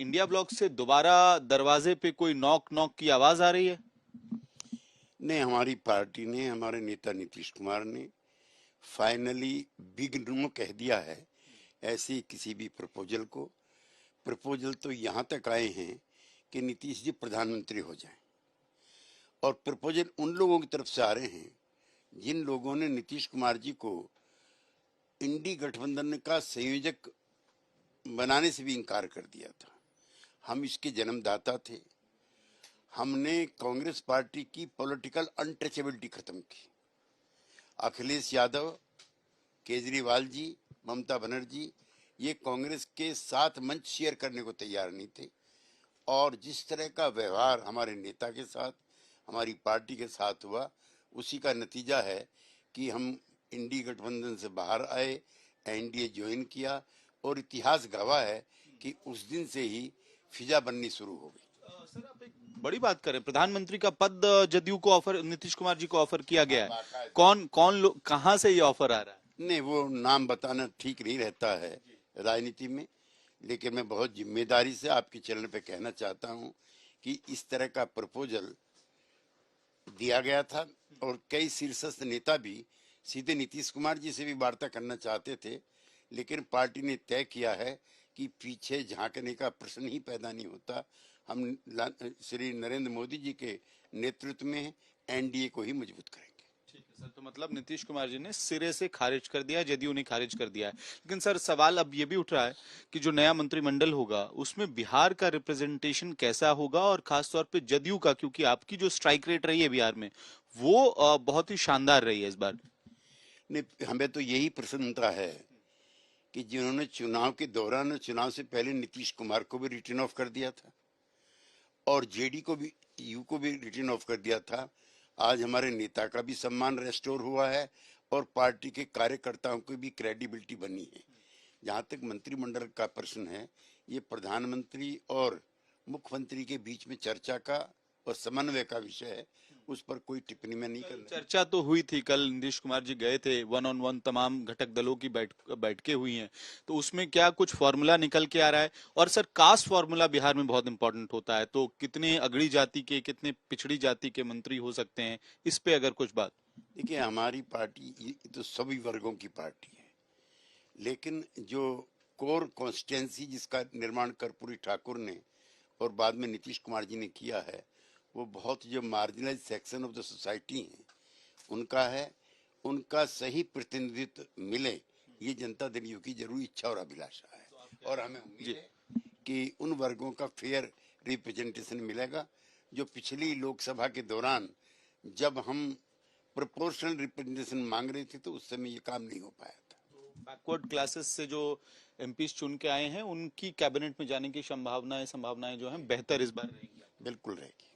India block से दोबारा दरवाजे पे कोई नॉक नॉक की आवाज आ रही है? ने हमारी पार्टी ने, हमारे नेता नीतीश कुमार ने फाइनली बिग नो कह दिया है ऐसी किसी भी प्रपोजल को। प्रपोजल तो यहाँ तक आए हैं कि नीतीश जी प्रधानमंत्री हो जाएं, और प्रपोजल उन लोगों की तरफ से आ रहे हैं जिन लोगों ने नीतीश कुमार जी को इंडी गठबंधन का संयोजक बनाने से भी इनकार कर दिया था। हम इसके जन्मदाता थे। हमने कांग्रेस पार्टी की पॉलिटिकल अनटचेबिलिटी खत्म की। अखिलेश यादव, केजरीवाल जी, ममता बनर्जी ये कांग्रेस के साथ मंच शेयर करने को तैयार नहीं थे, और जिस तरह का व्यवहार हमारे नेता के साथ, हमारी पार्टी के साथ हुआ, उसी का नतीजा है कि हम इंडी गठबंधन से बाहर आए, एनडीए ज्वाइन किया, और इतिहास गवाह है कि उस दिन से ही फिजा बननी शुरू हो गई। सर, आप एक बड़ी बात करें, प्रधानमंत्री का पद जदयू को ऑफर, नीतीश कुमार जी को ऑफर किया गया है। कौन कौन लोग, कहां से ये ऑफर आ रहा है? नहीं, वो नाम बताना ठीक नहीं रहता है राजनीति में, लेकिन मैं बहुत जिम्मेदारी से आपके चैनल पे कहना चाहता हूँ कि इस तरह का प्रपोजल दिया गया था, और कई शीर्षस्थ नेता भी सीधे नीतीश कुमार जी से भी वार्ता करना चाहते थे, लेकिन पार्टी ने तय किया है कि पीछे झांकने का प्रश्न ही पैदा नहीं होता। हम श्री नरेंद्र मोदी जी के नेतृत्व में एनडीए को ही मजबूत करेंगे। ठीक है सर, तो मतलब नीतीश कुमार जी ने सिरे से खारिज कर दिया, जदयू ने खारिज कर दिया है। लेकिन सर, सवाल अब ये भी उठ रहा है कि जो नया मंत्रिमंडल होगा उसमें बिहार का रिप्रेजेंटेशन कैसा होगा, और खासतौर पे जदयू का, क्योंकि आपकी जो स्ट्राइक रेट रही है बिहार में वो बहुत ही शानदार रही है इस बार। नहीं, हमें तो यही प्रसन्नता है कि जिन्होंने चुनाव के दौरान, चुनाव से पहले नीतीश कुमार को भी रिटर्न ऑफ कर दिया था और जेडी को भी, यू को भी रिटर्न ऑफ कर दिया था, आज हमारे नेता का भी सम्मान रेस्टोर हुआ है और पार्टी के कार्यकर्ताओं की भी क्रेडिबिलिटी बनी है। जहाँ तक मंत्रिमंडल का प्रश्न है, ये प्रधानमंत्री और मुख्यमंत्री के बीच में चर्चा का और समन्वय का विषय है, उस पर कोई टिप्पणी में नहीं करना। चर्चा तो हुई थी, कल नीतीश कुमार जी गए थे, वन ऑन वन तमाम घटक दलों की बैठकें हुई हैं, तो उसमें क्या कुछ फॉर्मूला निकल के आ रहा है? और सर, कास्ट फॉर्मूला बिहार में बहुत इंपॉर्टेंट होता है, तो कितने अगड़ी जाति के, कितने पिछड़ी जाति के मंत्री हो सकते हैं, इस पे अगर कुछ बात। देखिए, हमारी पार्टी ये तो सभी वर्गों की पार्टी है, लेकिन जो कोर कॉन्स्टिट्यूंसी जिसका निर्माण कर्पूरी ठाकुर ने और बाद में नीतीश कुमार जी ने किया है, वो बहुत जो marginalise section of the society हैं उनका है। उनका सही प्रतिनिधित्व मिले, ये जनता दल यू की जरूरी इच्छा और अभिलाषा है, और हमें उम्मीद है कि उन वर्गों का फेयर रिप्रेजेंटेशन मिलेगा। जो पिछली लोकसभा के दौरान जब हम प्रोपोर्शनल रिप्रेजेंटेशन मांग रहे थे तो उस समय ये काम नहीं हो पाया था। बैकवर्ड क्लासेस से जो एमपी चुन के आए हैं उनकी कैबिनेट में जाने की संभावनाएं जो हैं बेहतर इस बार रहेंगी। बिल्कुल रहेगी।